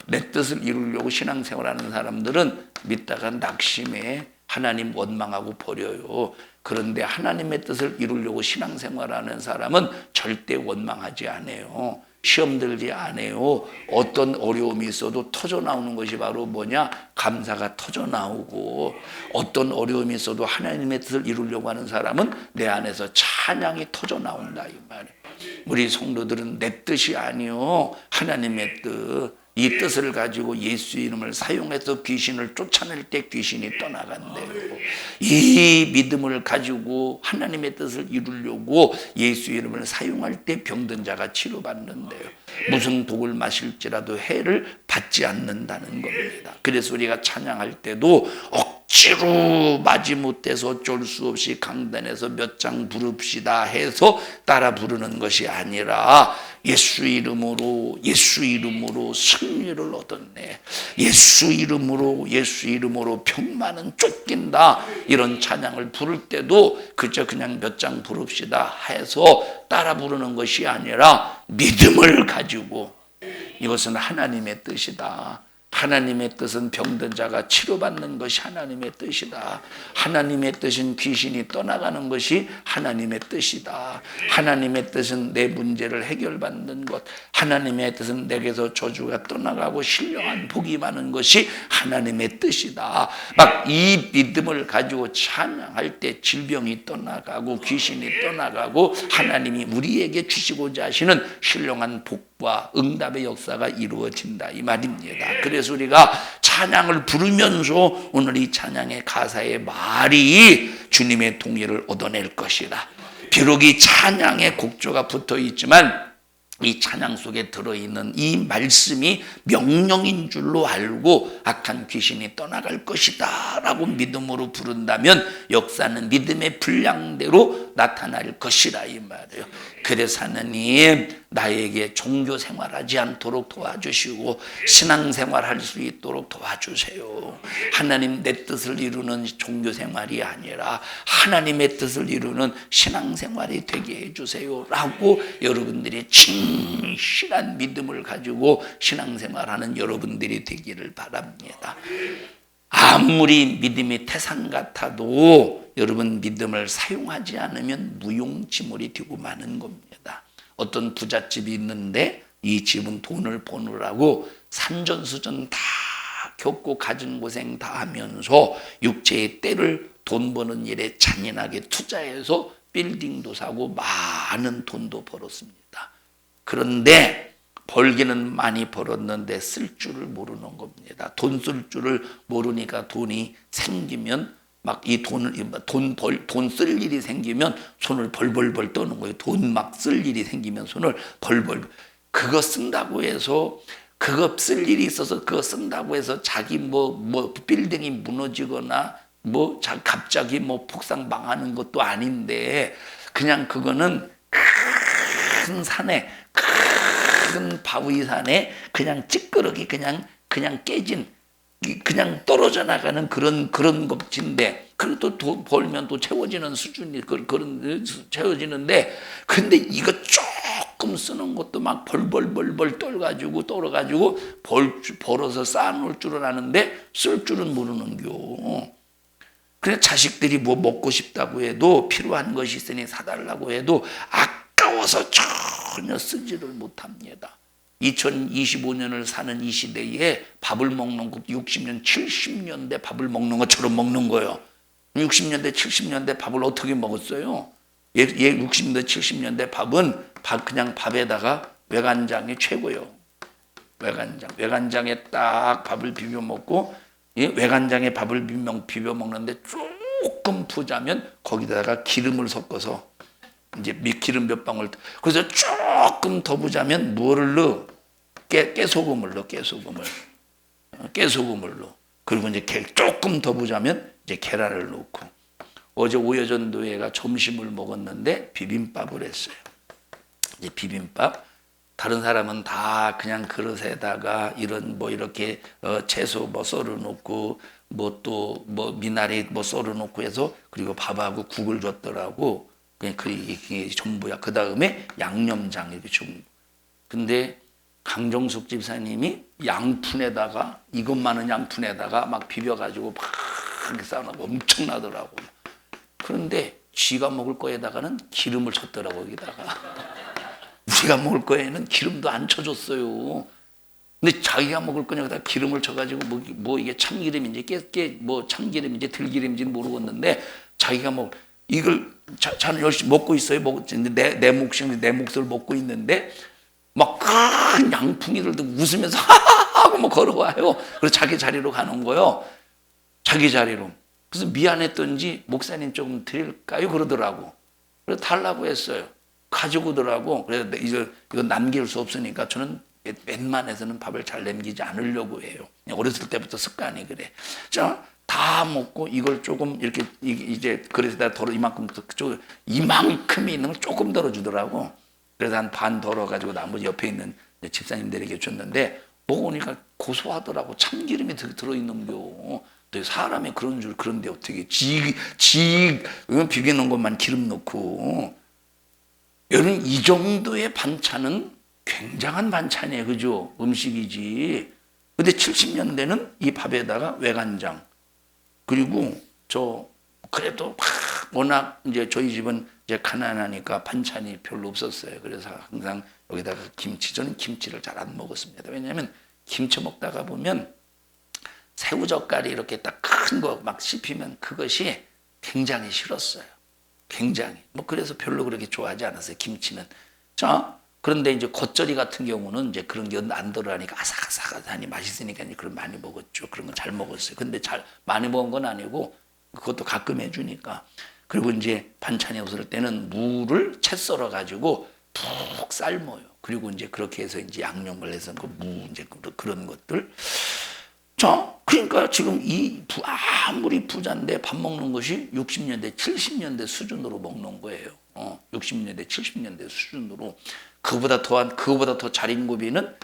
내 뜻을 이루려고 신앙생활하는 사람들은 믿다가 낙심해. 하나님 원망하고 버려요. 그런데 하나님의 뜻을 이루려고 신앙생활하는 사람은 절대 원망하지 않아요. 시험 들지 않아요. 어떤 어려움이 있어도 터져 나오는 것이 바로 뭐냐? 감사가 터져 나오고, 어떤 어려움이 있어도 하나님의 뜻을 이루려고 하는 사람은 내 안에서 찬양이 터져 나온다 이 말이에요. 우리 성도들은 내 뜻이 아니요 하나님의 뜻. 이 뜻을 가지고 예수 이름을 사용해서 귀신을 쫓아낼 때 귀신이 떠나간대요. 이 믿음을 가지고 하나님의 뜻을 이루려고 예수 이름을 사용할 때 병든 자가 치료받는데요. 무슨 독을 마실지라도 해를 받지 않는다는 겁니다. 그래서 우리가 찬양할 때도 억지로 마지못해서 어쩔 수 없이 강단에서 몇 장 부릅시다 해서 따라 부르는 것이 아니라 예수 이름으로 승리를 얻었네. 예수 이름으로 병만은 쫓긴다. 이런 찬양을 부를 때도 그저 그냥 몇 장 부릅시다 해서 따라 부르는 것이 아니라 믿음을 가지고 이것은 하나님의 뜻이다. 하나님의 뜻은 병든 자가 치료받는 것이 하나님의 뜻이다. 하나님의 뜻은 귀신이 떠나가는 것이 하나님의 뜻이다. 하나님의 뜻은 내 문제를 해결받는 것, 하나님의 뜻은 내게서 저주가 떠나가고 신령한 복이 많은 것이 하나님의 뜻이다. 막 이 믿음을 가지고 찬양할 때 질병이 떠나가고 귀신이 떠나가고 하나님이 우리에게 주시고자 하시는 신령한 복과 응답의 역사가 이루어진다 이 말입니다. 그래서 우리가 찬양을 부르면서 오늘 이 찬양의 가사의 말이 주님의 동의를 얻어낼 것이다. 비록 이 찬양의 곡조가 붙어 있지만 이 찬양 속에 들어있는 이 말씀이 명령인 줄로 알고 악한 귀신이 떠나갈 것이다 라고 믿음으로 부른다면 역사는 믿음의 분량대로 나타날 것이라 이 말이에요. 그래서 하나님 나에게 종교 생활하지 않도록 도와주시고 신앙생활할 수 있도록 도와주세요. 하나님 내 뜻을 이루는 종교 생활이 아니라 하나님의 뜻을 이루는 신앙생활이 되게 해주세요 라고 여러분들이 진실한 믿음을 가지고 신앙생활하는 여러분들이 되기를 바랍니다. 아무리 믿음이 태산 같아도 여러분 믿음을 사용하지 않으면 무용지물이 되고 마는 겁니다. 어떤 부잣집이 있는데 이 집은 돈을 버느라고 산전수전 다 겪고 가진 고생 다 하면서 육체의 때를 돈 버는 일에 잔인하게 투자해서 빌딩도 사고 많은 돈도 벌었습니다. 그런데 벌기는 많이 벌었는데 쓸 줄을 모르는 겁니다. 돈 쓸 줄을 모르니까 돈이 생기면 막 이 돈 쓸 일이 생기면 손을 벌벌벌 떠는 거예요. 돈 막 쓸 일이 생기면 손을 벌벌. 그거 쓴다고 해서 그거 쓸 일이 있어서 그거 쓴다고 해서 자기 뭐 빌딩이 무너지거나 갑자기 폭상 망하는 것도 아닌데 그냥 그거는 큰 산에 큰 바위 산에 그냥 찌끄러기 그냥 깨진 그냥 떨어져 나가는 그런 것인데 그래도 돈 벌면 또 채워지는 수준이 그런 채워지는데 근데 이거 조금 쓰는 것도 막 벌벌벌 떨어가지고 벌어서 쌓아놓을 줄은 아는데 쓸 줄은 모르는겨. 그래 자식들이 뭐 먹고 싶다고 해도 필요한 것이 있으니 사달라고 해도 아까워서 전혀 쓰지를 못합니다. 2025년을 사는 이 시대에 밥을 먹는 것도 60년, 70년대 밥을 먹는 것처럼 먹는 거예요. 60년대, 70년대 밥을 어떻게 먹었어요? 얘 60년대 70년대 밥은 그냥 밥에다가 외간장이 최고요. 외간장에 딱 밥을 비벼 먹고, 이 외간장에 밥을 비벼 먹는데 조금 부자면 거기다가 기름을 섞어서 이제 기름 몇 방울, 그래서 조금 더 부자면 뭐를 넣어? 깨소금을 넣어. 깨소금을 넣어. 그리고 이제 조금 더 부자면 이제 계란을 넣고. 어제 오여전도회가 점심을 먹었는데 비빔밥을 했어요. 이제 비빔밥. 다른 사람은 다 그냥 그릇에다가 이런 뭐 이렇게 채소 뭐 썰어 놓고 뭐 또 뭐 미나리 뭐 썰어 놓고 해서 그리고 밥하고 국을 줬더라고. 그냥 그게 전부야. 그 다음에 양념장 이렇게 좀. 근데 강정숙 집사님이 양푼에다가 이것만은 양푼에다가 막 비벼가지고 막 이렇게 쌓아놓고 엄청나더라고. 그런데 쥐가 먹을 거에다가는 기름을 쳤더라고 여기다가. 우리가 먹을 거에는 기름도 안 쳐줬어요. 근데 자기가 먹을 거냐다 기름을 쳐가지고 뭐 이게 참기름인지 뭐 참기름인지 들기름인지는 모르겠는데 자기가 이걸 자는 열심히 먹고 있어요. 내 몫을 먹고 있는데 막 큰 양풍이를 들고 웃으면서 하고 뭐 걸어와요. 그래서 자기 자리로 가는 거요. 자기 자리로. 그래서 미안했던지 목사님 조금 드릴까요? 그러더라고. 그래서 달라고 했어요. 가지고 오더라고. 그래서 이거 남길 수 없으니까 저는 웬만해서는 밥을 잘 남기지 않으려고 해요. 어렸을 때부터 습관이 그래. 자, 다 먹고 이걸 조금 이렇게 이제 그래서 덜어 이만큼이 있는 걸 조금 덜어주더라고. 그래서 한 반 덜어가지고 나머지 옆에 있는 집사님들에게 줬는데 먹으니까 고소하더라고. 참기름이 들어있는 거. 사람이 그런 줄 그런데 어떻게 비비는 것만 기름 넣고. 여러분 이 정도의 반찬은 굉장한 반찬이에요. 그죠? 음식이지. 근데 70년대는 이 밥에다가 외간장 그리고 그래도 워낙 이제 저희 집은 이제 가난하니까 반찬이 별로 없었어요. 그래서 항상 여기다가 저는 김치를 잘 안 먹었습니다. 왜냐하면 김치 먹다가 보면 새우젓갈이 이렇게 딱 큰 거 막 씹히면 그것이 굉장히 싫었어요. 굉장히. 그래서 별로 그렇게 좋아하지 않았어요. 김치는. 자, 그런데 이제 겉절이 같은 경우는 이제 그런 게 안 들어가니까 아삭아삭하니 맛있으니까 이제 그런 많이 먹었죠. 그런 건 잘 먹었어요. 근데 잘 많이 먹은 건 아니고 그것도 가끔 해주니까. 그리고 이제 반찬이 없을 때는 무를 채 썰어 가지고 푹 삶아요. 그리고 이제 그렇게 해서 이제 양념을 해서 이제 그런 것들. 자, 그러니까 지금 아무리 부자인데 밥 먹는 것이 60년대, 70년대 수준으로 먹는 거예요. 60년대, 70년대 수준으로. 그보다 더 잘 인구비는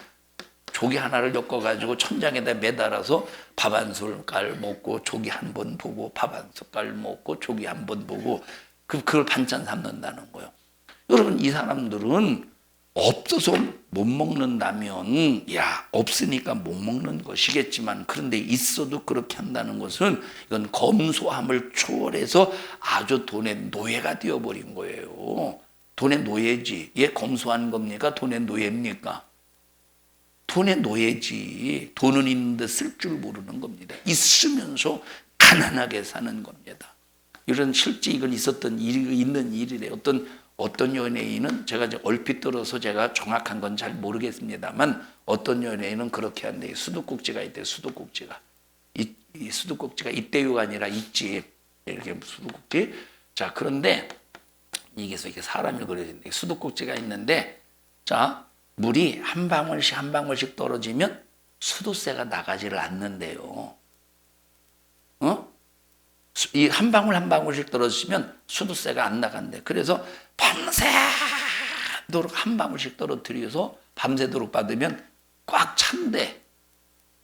조기 하나를 엮어가지고 천장에다 매달아서 밥 한 숟갈 먹고 조기 한 번 보고 밥 한 숟갈 먹고 조기 한 번 보고 그걸 반찬 삼는다는 거예요. 여러분 이 사람들은 없어서 못 먹는다면 없으니까 못 먹는 것이겠지만 그런데 있어도 그렇게 한다는 것은 이건 검소함을 초월해서 아주 돈의 노예가 되어버린 거예요. 돈의 노예지. 검소한 겁니까? 돈의 노예입니까? 돈의 노예지. 돈은 있는데 쓸 줄 모르는 겁니다. 있으면서 가난하게 사는 겁니다. 이런 실제 이건 있는 일이래. 어떤 연예인은 제가 이제 얼핏 들어서 제가 정확한 건 잘 모르겠습니다만 어떤 연예인은 그렇게 한대. 수도꼭지가 있대. 수도꼭지가. 이 수도꼭지가 이때요가 아니라 있지. 이렇게 수도꼭지. 자, 그런데 이게 사람이 그려진대. 수도꼭지가 있는데 자, 물이 한 방울씩 떨어지면 수도세가 나가지를 않는데요. 이 한 방울씩 떨어지면 수도세가 안 나간대. 그래서 밤새도록 한 방울씩 떨어뜨려서 밤새도록 받으면 꽉 찬대.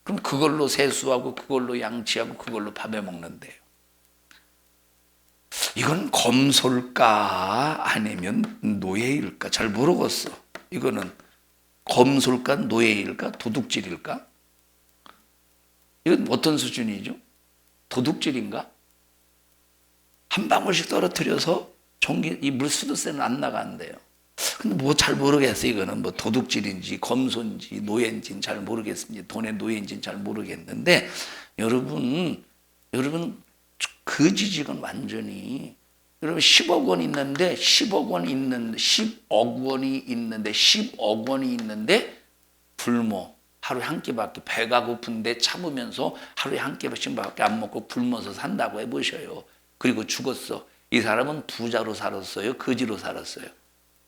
그럼 그걸로 세수하고 그걸로 양치하고 그걸로 밥해 먹는데요. 이건 검소일까 아니면 노예일까 잘 모르겠어. 이거는 검소일까 노예일까 도둑질일까? 이건 어떤 수준이죠? 도둑질인가? 한 방울씩 떨어뜨려서 이 물수도세는 안 나간대요. 근데 뭐 잘 모르겠어요. 이거는 뭐 도둑질인지 검소인지 노예인지는 잘 모르겠습니다. 돈의 노예인지는 잘 모르겠는데 여러분 그 지식은 완전히 여러분 10억 원 있는데 10억 원 있는데 10억 원이 있는데 10억 원이 있는데 굶어. 하루에 한 끼밖에 배가 고픈데 참으면서 하루에 한 끼밖에 안 먹고 굶어서 산다고 해보셔요. 그리고 죽었어. 이 사람은 부자로 살았어요? 거지로 살았어요?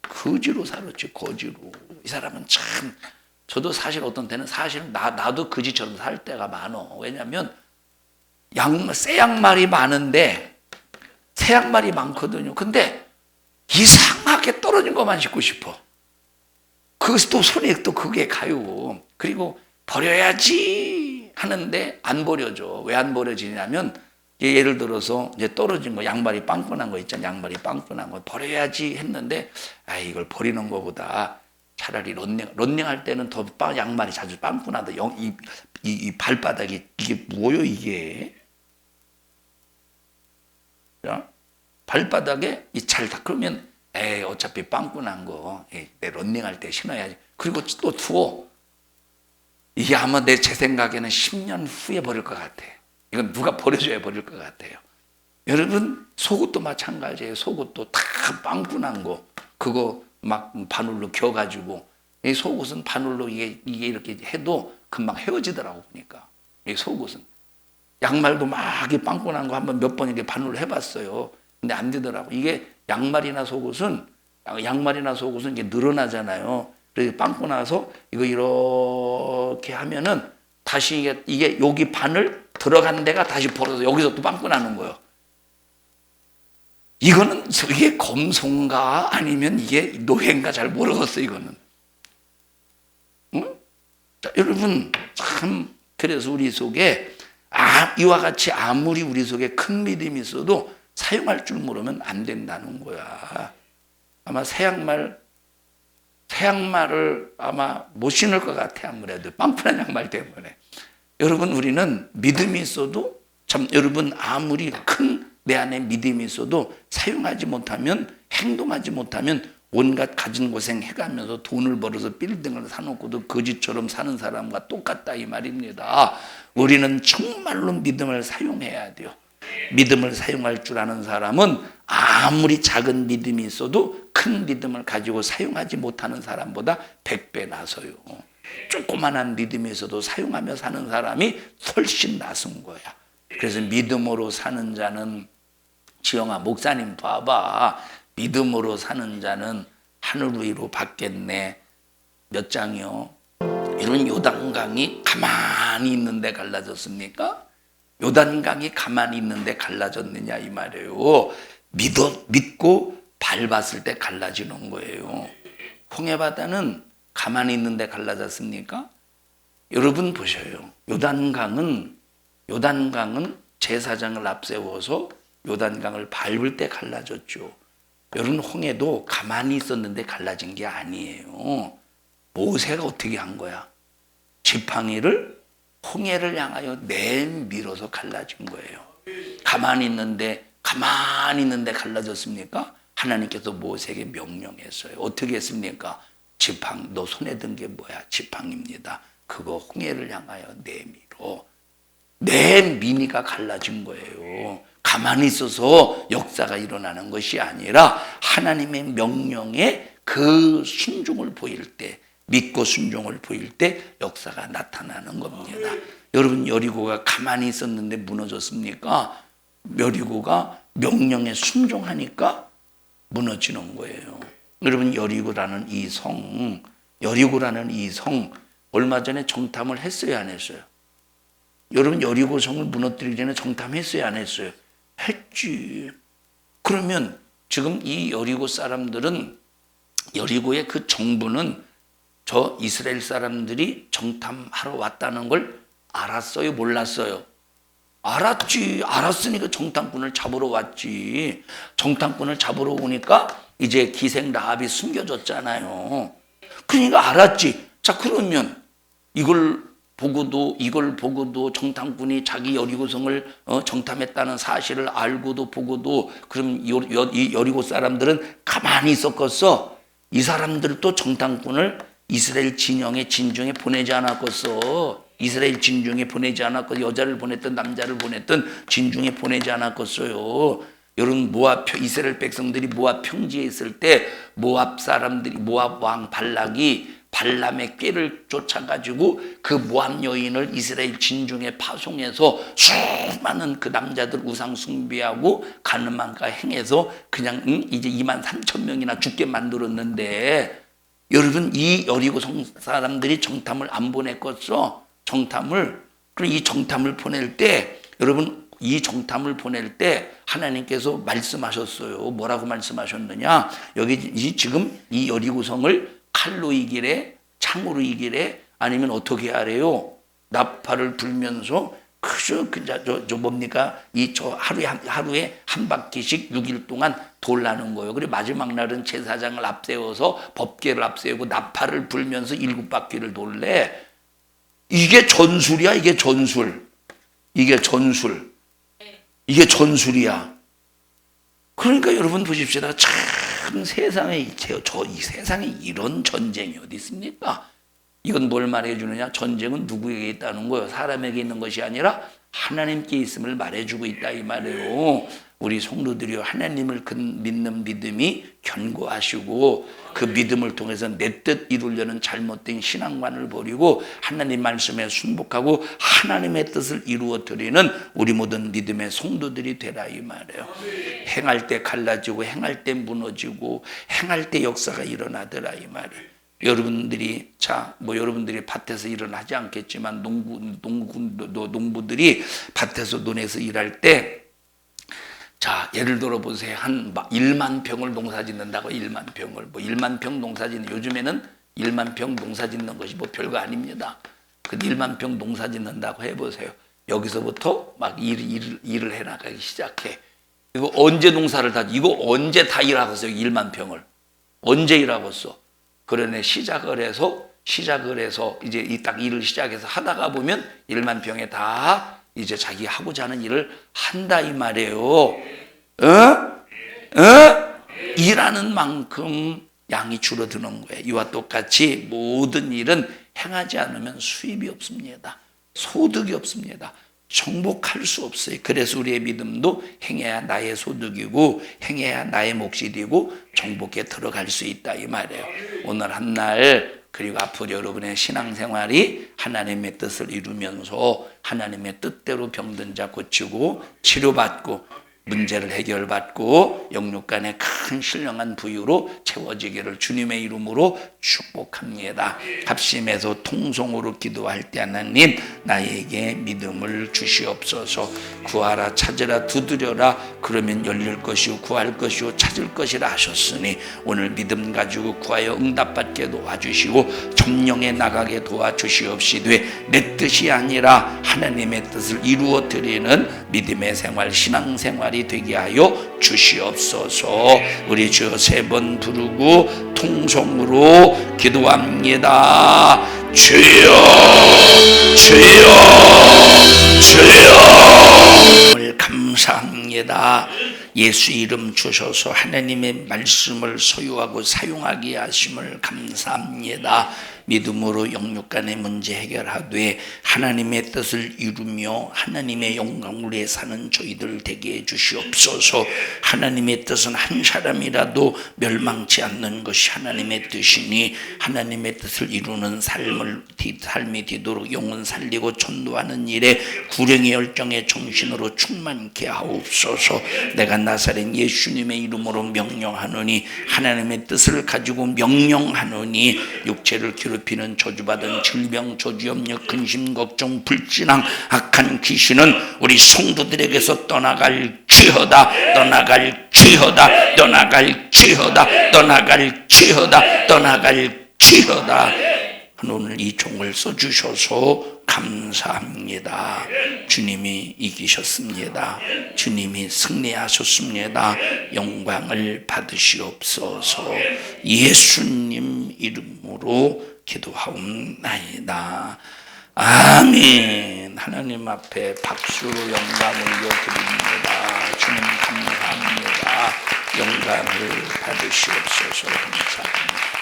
거지로 살았지, 거지로. 이 사람은 참, 저도 사실 어떤 때는 사실은 나도 거지처럼 살 때가 많어. 왜냐면 새 양말이 많은데 새 양말이 많거든요. 근데 이상하게 떨어진 것만 신고 싶어. 그것이 또 손에 또 그게 가요. 그리고 버려야지 하는데 안 버려져. 왜 안 버려지냐면 예를 들어서 이제 떨어진 거, 양말이 빵꾸난 거 있잖아. 양말이 빵꾸난 거 버려야지 했는데 이걸 버리는 거보다 차라리 런닝할 때는 더 양말이 자주 빵꾸나다. 이 발바닥이 이게 뭐요 이게? 자, 발바닥에 이 잘 다 그러면 어차피 빵꾸난 거 내 런닝할 때 신어야지. 그리고 또 두어. 이게 아마 제 생각에는 10년 후에 버릴 것 같아. 이건 누가 버려줘야 버릴 것 같아요. 여러분 속옷도 마찬가지예요. 속옷도 다 빵꾸난 거 그거 막 바늘로 겨가지고 이 속옷은 바늘로 이게 이렇게 해도 금방 헤어지더라고 보니까. 이 속옷은 양말도 막 빵꾸난 거 한번 몇 번 이렇게 바늘로 해봤어요. 근데 안 되더라고. 이게 양말이나 속옷은 이게 늘어나잖아요. 그래서 빵꾸 나서 이거 이렇게 하면은 다시 이게 여기 바늘 들어간 데가 다시 벌어서 여기서 또 빵꾸 나는 거예요. 이게 검소인가 아니면 이게 노예인가 잘 모르겠어 이거는. 응? 자, 여러분 참 그래서 우리 속에 이와 같이 아무리 우리 속에 큰 믿음이 있어도 사용할 줄 모르면 안 된다는 거야. 아마 새 양말을 아마 못 신을 것 같아. 아무래도 빵꾸난 양말 때문에. 여러분 우리는 믿음이 있어도 참 여러분 아무리 큰 내 안에 믿음이 있어도 사용하지 못하면 행동하지 못하면 온갖 가진 고생 해가면서 돈을 벌어서 빌딩을 사놓고도 거지처럼 사는 사람과 똑같다 이 말입니다. 우리는 정말로 믿음을 사용해야 돼요. 믿음을 사용할 줄 아는 사람은 아무리 작은 믿음이 있어도 큰 믿음을 가지고 사용하지 못하는 사람보다 100배 나서요. 조그만한 믿음이 있어도 사용하며 사는 사람이 훨씬 나선 거야. 그래서 믿음으로 사는 자는 지영아 목사님 봐봐. 믿음으로 사는 자는 하늘 위로 받겠네. 몇 장이요? 이런 요단강이 가만히 있는데 갈라졌습니까? 요단강이 가만히 있는데 갈라졌느냐 이 말이에요. 믿고 밟았을 때 갈라지는 거예요. 홍해바다는 가만히 있는데 갈라졌습니까? 여러분 보셔요. 요단강은 제사장을 앞세워서 요단강을 밟을 때 갈라졌죠. 여러분 홍해도 가만히 있었는데 갈라진 게 아니에요. 모세가 어떻게 한 거야? 지팡이를 홍해를 향하여 내밀어서 갈라진 거예요. 가만히 있는데 갈라졌습니까? 하나님께서 모세에게 명령했어요. 어떻게 했습니까? 너 손에 든 게 뭐야? 지팡이입니다. 그거 홍해를 향하여 내밀어. 내미니가 갈라진 거예요. 가만히 있어서 역사가 일어나는 것이 아니라 하나님의 명령에 그 순종을 보일 때, 믿고 순종을 보일 때 역사가 나타나는 겁니다. 여러분 여리고가 가만히 있었는데 무너졌습니까? 여리고가 명령에 순종하니까 무너지는 거예요. 여러분 여리고라는 이 성 얼마 전에 정탐을 했어요, 안 했어요? 여러분 여리고 성을 무너뜨리기 전에 정탐했어요, 안 했어요? 했지. 그러면 지금 이 여리고 사람들은 여리고의 그 정부는 저 이스라엘 사람들이 정탐하러 왔다는 걸 알았어요, 몰랐어요? 알았지. 알았으니까 정탐꾼을 잡으러 왔지. 정탐꾼을 잡으러 오니까 이제 기생 라합이 숨겨졌잖아요. 그러니까 알았지. 자, 그러면 이걸 보고도 정탐꾼이 자기 여리고성을 정탐했다는 사실을 알고도 보고도 그럼 이 여리고 사람들은 가만히 있었겠어? 이 사람들도 정탐꾼을 이스라엘 진중에 보내지 않았겠어? 이스라엘 진중에 보내지 않았고 여자를 보냈든 남자를 보냈든 진중에 보내지 않았겠어요? 여러분 이스라엘 백성들이 모압 평지에 있을 때 모압 사람들이 모압 왕 발락이 발람의 꾀를 쫓아가지고 그 모압 여인을 이스라엘 진중에 파송해서 수많은 그 남자들 우상 숭배하고 가늠한가 행해서 그냥 이제 23,000명이나 죽게 만들었는데, 여러분 이 여리고 성 사람들이 정탐을 안 보냈겠어. 정탐을. 그리고 이 정탐을 보낼 때, 여러분 이 정탐을 보낼 때 하나님께서 말씀하셨어요. 뭐라고 말씀하셨느냐? 여기 지금 이 여리고성을 칼로 이기래, 창으로 이기래, 아니면 어떻게 하래요? 나팔을 불면서 그저 뭡니까? 하루에 한 바퀴씩 6일 동안 돌라는 거예요. 그리고 마지막 날은 제사장을 앞세워서 법궤를 앞세우고 나팔을 불면서 7바퀴를 돌래. 이게 전술이야. 이게 전술. 이게 전술이야. 그러니까 여러분 보십시다. 참 세상에 이 세상에 이런 전쟁이 어디 있습니까? 이건 뭘 말해주느냐? 전쟁은 누구에게 있다는 거예요? 사람에게 있는 것이 아니라 하나님께 있음을 말해주고 있다 이 말이에요. 우리 성도들이요, 하나님을 믿는 믿음이 견고하시고 그 믿음을 통해서 내 뜻 이루려는 잘못된 신앙관을 버리고 하나님 말씀에 순복하고 하나님의 뜻을 이루어 드리는 우리 모든 믿음의 성도들이 되라 이 말이에요. 행할 때 갈라지고 행할 때 무너지고 행할 때 역사가 일어나더라 이 말이에요. 여러분들이 여러분들이 밭에서 일은 하지 않겠지만 농부들이 밭에서 논에서 일할 때, 예를 들어 보세요. 한 1만 평을 농사 짓는다고. 1만 평을 1만 평 농사 짓는, 요즘에는 1만 평 농사 짓는 것이 뭐 별거 아닙니다. 그 1만 평 농사 짓는다고 해보세요. 여기서부터 막 일을 해나가기 시작해. 이거 언제 다 일하겠어요? 1만 평을 언제 일하겠어? 그러네. 시작을 해서 이제 딱 일을 시작해서 하다가 보면 1만 평에 다 이제 자기 하고자 하는 일을 한다 이 말이에요. 일하는 만큼 양이 줄어드는 거예요. 이와 똑같이 모든 일은 행하지 않으면 수입이 없습니다. 소득이 없습니다. 정복할 수 없어요. 그래서 우리의 믿음도 행해야 나의 소득이고 행해야 나의 몫이 되고 정복에 들어갈 수 있다 이 말이에요. 오늘 한 날 그리고 앞으로 여러분의 신앙생활이 하나님의 뜻을 이루면서 하나님의 뜻대로 병든 자 고치고 치료받고 문제를 해결받고 영육간의 큰 신령한 부유로 채워지기를 주님의 이름으로 축복합니다. 합심해서 통성으로 기도할 때 하나님 나에게 믿음을 주시옵소서. 구하라 찾으라 두드려라 그러면 열릴 것이요 구할 것이요 찾을 것이라 하셨으니 오늘 믿음 가지고 구하여 응답받게 도와주시고 점령해 나가게 도와주시옵시되 내 뜻이 아니라 하나님의 뜻을 이루어 드리는 믿음의 생활 신앙생활이 되게 하여 주시옵소서. 우리 주 3번 부르고 통성으로 기도합니다. 주여 주여 주여 감사합니다. 예수 이름 주셔서 하나님의 말씀을 소유하고 사용하게 하심을 감사합니다. 믿음으로 영육간의 문제 해결하되 하나님의 뜻을 이루며 하나님의 영광을 위해 사는 저희들 되게 해주시옵소서. 하나님의 뜻은 한 사람이라도 멸망치 않는 것이 하나님의 뜻이니 하나님의 뜻을 이루는 삶이 되도록 영혼 살리고 전도하는 일에 구령의 열정의 정신으로 충만케 하옵소서. 내가 나사렛 예수님의 이름으로 명령하노니 하나님의 뜻을 가지고 명령하노니 육체를 괴롭히는 저주받은 질병, 저주염려, 근심, 걱정, 불진앙, 악한 귀신은 우리 성도들에게서 떠나갈지어다. 떠나갈지어다. 떠나갈지어다. 떠나갈지어다. 떠나갈지어다. 오늘 이 종을 써주셔서 감사합니다. 주님이 이기셨습니다. 주님이 승리하셨습니다. 영광을 받으시옵소서. 예수님 이름으로 기도하옵나이다. 아멘. 하나님 앞에 박수로 영광을 올려드립니다. 주님 감사합니다. 영광을 받으시옵소서. 감사합니다.